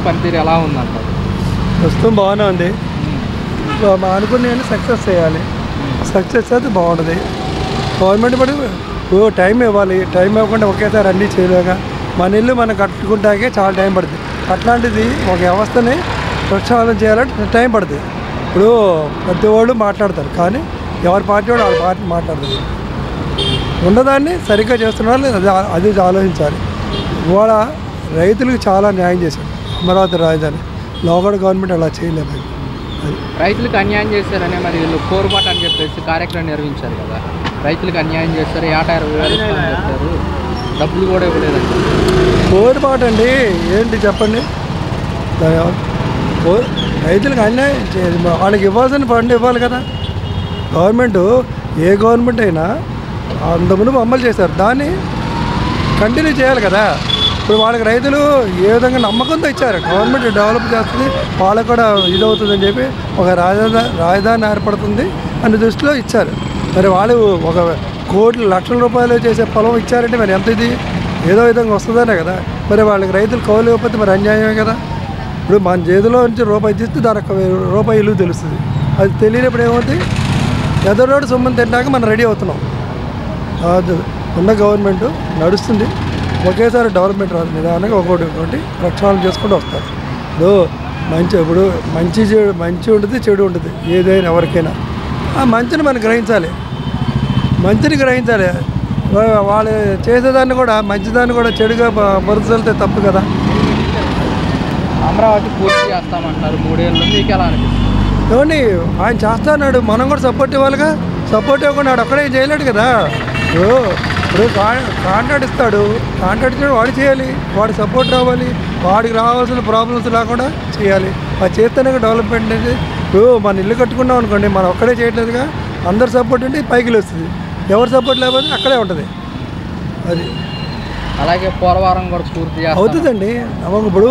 ప్రభుత్వం పనితీరు ఎలా ఉందంటారు? ప్రస్తుతం బాగానే ఉంది. అనుకునే సక్సెస్ చేయాలి. సక్సెస్ అయితే బాగుంటుంది. గవర్నమెంట్ పడి టైం ఇవ్వాలి. టైం ఇవ్వకుండా ఒకేసారి అన్నీ చేయలేక మన ఇల్లు మనం కట్టుకుంటాకే చాలా టైం పడుతుంది. అట్లాంటిది ఒక వ్యవస్థని ప్రక్షాళన చేయాలంటే టైం పడుతుంది. ఇప్పుడు ప్రతి వాళ్ళు మాట్లాడతారు, కానీ ఎవరి పార్టీ వాడు వాళ్ళ పార్టీ మాట్లాడతారు. ఉన్నదాన్ని సరిగ్గా చేస్తున్నారు, అది ఆలోచించాలి. ఇవాళ రైతులకు చాలా న్యాయం చేశాడు అమరావతి రాజధాని. లోకల్ గవర్నమెంట్ అలా చేయలేదు. రైతులకు అన్యాయం చేశారనే మరి వీళ్ళు కోరుబాటు అని చెప్పేసి కార్యక్రమం నిర్వహించారు కదా. రైతులకు అన్యాయం చేస్తారు, 50,000 చెప్పారు, డబ్బులు కూడా ఇవ్వలేదండి. కోరుబాటు అండి ఏంటి చెప్పండి. రైతులకు అన్యాయం వాళ్ళకి ఇవ్వాల్సిన ఫండ్ ఇవ్వాలి కదా. గవర్నమెంట్ ఏ గవర్నమెంట్ అయినా అంతకుముందు అమలు చేశారు, దాన్ని కంటిన్యూ చేయాలి కదా. ఇప్పుడు వాళ్ళకి రైతులు ఏ విధంగా నమ్మకంతో ఇచ్చారు, గవర్నమెంట్ డెవలప్ చేస్తుంది, వాళ్ళకు కూడా ఇదవుతుందని చెప్పి ఒక రాజధాని ఏర్పడుతుంది అనే దృష్టిలో ఇచ్చారు. మరి వాళ్ళు ఒక కోట్ల లక్షల రూపాయలు చేసే పొలం ఇచ్చారంటే మరి ఎంత ఇది ఏదో విధంగా వస్తుందనే కదా. మరి వాళ్ళకి రైతులు కౌలు ఇవ్వకపోతే మరి అన్యాయమే కదా. ఇప్పుడు మన చేతిలో నుంచి రూపాయి తీస్తే దానికి రూపాయి ఇల్లు తెలుస్తుంది. అది తెలియనప్పుడు ఏమవుతుంది, ఎదరోడు సొమ్ముని తిన్నాక మనం రెడీ అవుతున్నాం. ఉన్న గవర్నమెంట్ నడుస్తుంది, ఒకేసారి డెవలప్మెంట్ రాదు, నిదానంగా ఒకటి ప్రక్షాళన చేసుకుంటూ వస్తారు. ఇప్పుడు మంచి ఉంటుంది, చెడు ఉంటుంది, ఏదైనా ఎవరికైనా. ఆ మంచిని మనం గ్రహించాలి, మంచిని గ్రహించాలి. వాళ్ళు చేసేదాన్ని కూడా మంచిదాన్ని కూడా చెడుగా మరుసలితే తప్పు కదా. అమరావతి పూర్తి చేస్తామంటారు 3 ఏళ్ళు, మీకు ఎలా అనిపిస్తుంది? ఏమండి, ఆయన చేస్తాడు, మనం కూడా సపోర్ట్ ఇవ్వాలిగా. సపోర్ట్ ఇవ్వకుండా వాడు ఒక్కడే చేయలేడు కదా. ఇప్పుడు కాంట్రాక్ట్ ఇస్తాడు, కాంట్రాక్ట్ ఇచ్చాడు, వాడు చేయాలి, వాడి సపోర్ట్ రావాలి, వాడికి రావాల్సిన ప్రాబ్లమ్స్ లేకుండా చేయాలి. అది చేస్తేనే డెవలప్మెంట్ అనేది. ఇప్పుడు మన ఇల్లు కట్టుకున్నాం అనుకోండి, మనం ఒక్కడే చేయట్లేదుగా, అందరు సపోర్ట్ ఉంటే పైకి వస్తుంది, ఎవరు సపోర్ట్ లేకపోతే అక్కడే ఉంటుంది. అది అలాగే పోలవరం కూడా పూర్తి అవుతుందండి. ఇప్పుడు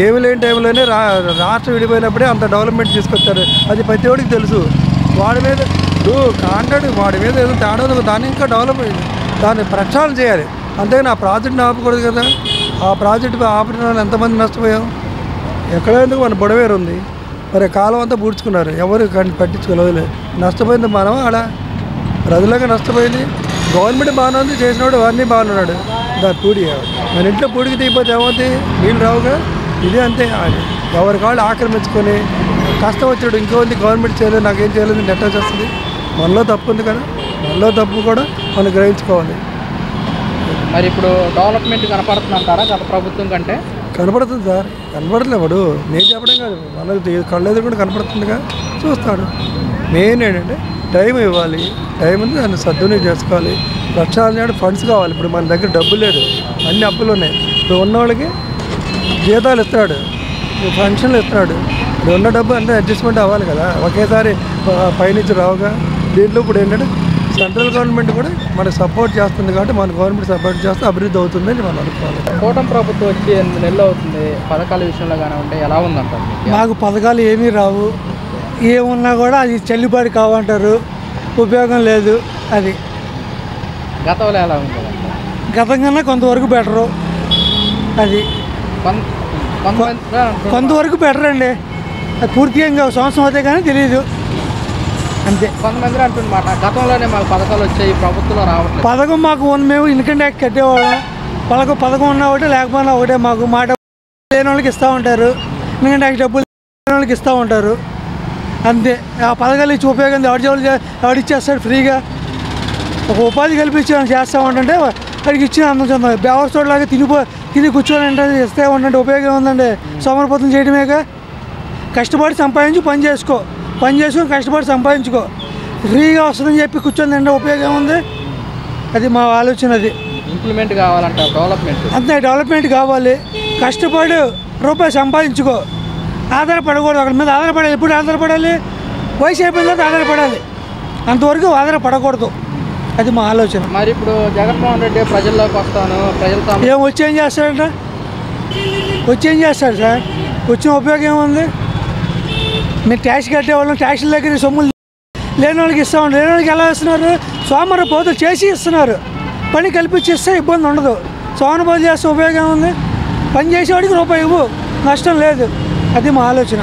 ఏమి లేని టైంలోనే రాష్ట్రం విడిపోయినప్పుడే అంత డెవలప్మెంట్ తీసుకొచ్చారు. అది ప్రతి ఒడికి తెలుసు. వాడి మీద కాంట్రాక్ట్ వాడి మీద ఏదో తేడా, దాన్ని ఇంకా డెవలప్ దాన్ని ప్రక్షాళన చేయాలి. అంతేగాని ఆ ప్రాజెక్ట్ని ఆపకూడదు కదా. ఆ ప్రాజెక్టు ఆపిన వాళ్ళు ఎంతమంది నష్టపోయాం. ఎక్కడైనా మన బొడవేరు ఉంది, మరి కాలం అంతా పూడ్చుకున్నారు, ఎవరు పట్టించుకోలేదు. నష్టపోయింది మనం, అలా ప్రజలకు నష్టపోయింది. గవర్నమెంట్ బాగానే ఉంది, చేసినవాడు వాడిని బాగున్నాడు. దాని పూడి మన ఇంట్లో పూడికి తీయపోతే ఏమవుతుంది, నీళ్ళు రావుగా. ఇదే అంతే, ఎవరి కాళ్ళు ఆక్రమించుకొని కష్టం వచ్చాడు ఇంకోంది గవర్నమెంట్ చేయలేదు, నాకేం చేయలేదు, నెట్ వచ్చేస్తుంది. మనలో తప్పు ఉంది కదా, మనలో తప్పు కూడా మనం గ్రహించుకోవాలి. మరి ఇప్పుడు డెవలప్మెంట్ కనపడుతుందంటారా గత ప్రభుత్వం కంటే? కనపడుతుంది సార్, కనపడట్లేవాడు. నేను చెప్పడం కాదు, మనకు కళ్ళెదు కూడా కనపడుతుందిగా, చూస్తాడు. మెయిన్ ఏంటంటే టైం ఇవ్వాలి, టైం ఉంది, దాన్ని సద్వినియోగం చేసుకోవాలి. ప్రక్షాళన ఫండ్స్ కావాలి. ఇప్పుడు మన దగ్గర డబ్బు లేదు, అన్ని అప్పులు ఉన్నాయి. ఇప్పుడు ఉన్నవాళ్ళకి జీతాలు ఇస్తున్నాడు, ఫంక్షన్లు ఇస్తున్నాడు. ఇప్పుడు ఉన్న డబ్బు అంటే అడ్జస్ట్మెంట్ అవ్వాలి కదా, ఒకేసారి పైనుంచి రావుగా. దీంట్లో ఇప్పుడు ఏంటంటే సెంట్రల్ గవర్నమెంట్ కూడా మనకు సపోర్ట్ చేస్తుంది కాబట్టి మన గవర్నమెంట్ సపోర్ట్ చేస్తే అభివృద్ధి అవుతుందని మనం అనుకోవాలి. కూటమి ప్రభుత్వం వచ్చి 8 నెలలు అవుతుంది, పథకాల విషయంలో కానీ ఉంటే ఎలా ఉందంటారు? మాకు పథకాలు ఏమీ రావు, ఏమున్నా కూడా అది చెల్లుబాటు కావంటారు, ఉపయోగం లేదు. అది గతంలో ఎలా ఉంది? గతం కన్నా కొంతవరకు బెటరు. అది కొంతవరకు బెటర్ అండి. అది పూర్తిగా ఇంకా సంవత్సరం అవుతాయి కానీ తెలియదు, అంతే. కొంతమంది అంటున్నమాట గతంలోనే మాకు పథకాలు వచ్చాయి, ప్రభుత్వంలో రావట్లేదు. పథకం మాకు మేము ఇన్కమ్ ట్యాక్స్ కట్టేవాళ్ళం. పథకం ఉన్నా ఒకటే, లేకపోయినా ఒకటే. మాకు మాట లేని వాళ్ళకి ఇస్తూ ఉంటారు, ఇన్కమ్ ట్యాక్స్ డబ్బులు లేని వాళ్ళకి ఇస్తూ ఉంటారు, అంతే. ఆ పథకాలు ఇచ్చి ఉపయోగం ఎవడిచ్చేస్తాడు ఫ్రీగా. ఒక ఉపాధి కల్పించి చేస్తూ ఉంటుంటే వాడికి ఇచ్చిన అందం చెందాలి. బేవర్సోడ్లాగా తిని కూర్చొని అంటే ఇస్తే ఉండండి, ఉపయోగం ఉందండి. సోమరపోతం చేయడమేగా. కష్టపడి సంపాదించి పని చేసుకొని కష్టపడి సంపాదించుకో. ఫ్రీగా వస్తుందని చెప్పి కూర్చొని అంటే ఉపయోగం ఉంది. అది మా ఆలోచన. అది ఇంప్లిమెంట్ కావాలంట, డెవలప్మెంట్ అంతే. డెవలప్మెంట్ కావాలి, కష్టపడి రూపాయి సంపాదించుకో. ఆధారపడకూడదు, ఒకరి మీద ఆధారపడాలి. ఎప్పుడు ఆధారపడాలి? వయసు అయిపోయిన తర్వాత ఆధారపడాలి, అంతవరకు ఆధారపడకూడదు. అది మా ఆలోచన. మరి ఇప్పుడు జగన్మోహన్ రెడ్డి ప్రజల్లోకి వస్తాను, ప్రజలతో ఏం వచ్చేం చేస్తాడంట? వచ్చేం చేస్తాడు సార్? వచ్చిన ఉపయోగం ఏముంది? మీరు ట్యాక్స్ కట్టేవాళ్ళం, ట్యాక్సుల దగ్గర సొమ్ములు లేని వాళ్ళకి ఇస్తాం. లేని వాళ్ళకి ఎలా ఇస్తున్నారు? సోమరపోతులు చేసి ఇస్తున్నారు. పని కల్పించి ఇస్తే ఇబ్బంది ఉండదు. సోమరపోతులు చేస్తే ఉపయోగం ఉంది? పని చేసేవాడికి రూపాయి ఇవ్వు, నష్టం లేదు. అది మా ఆలోచన.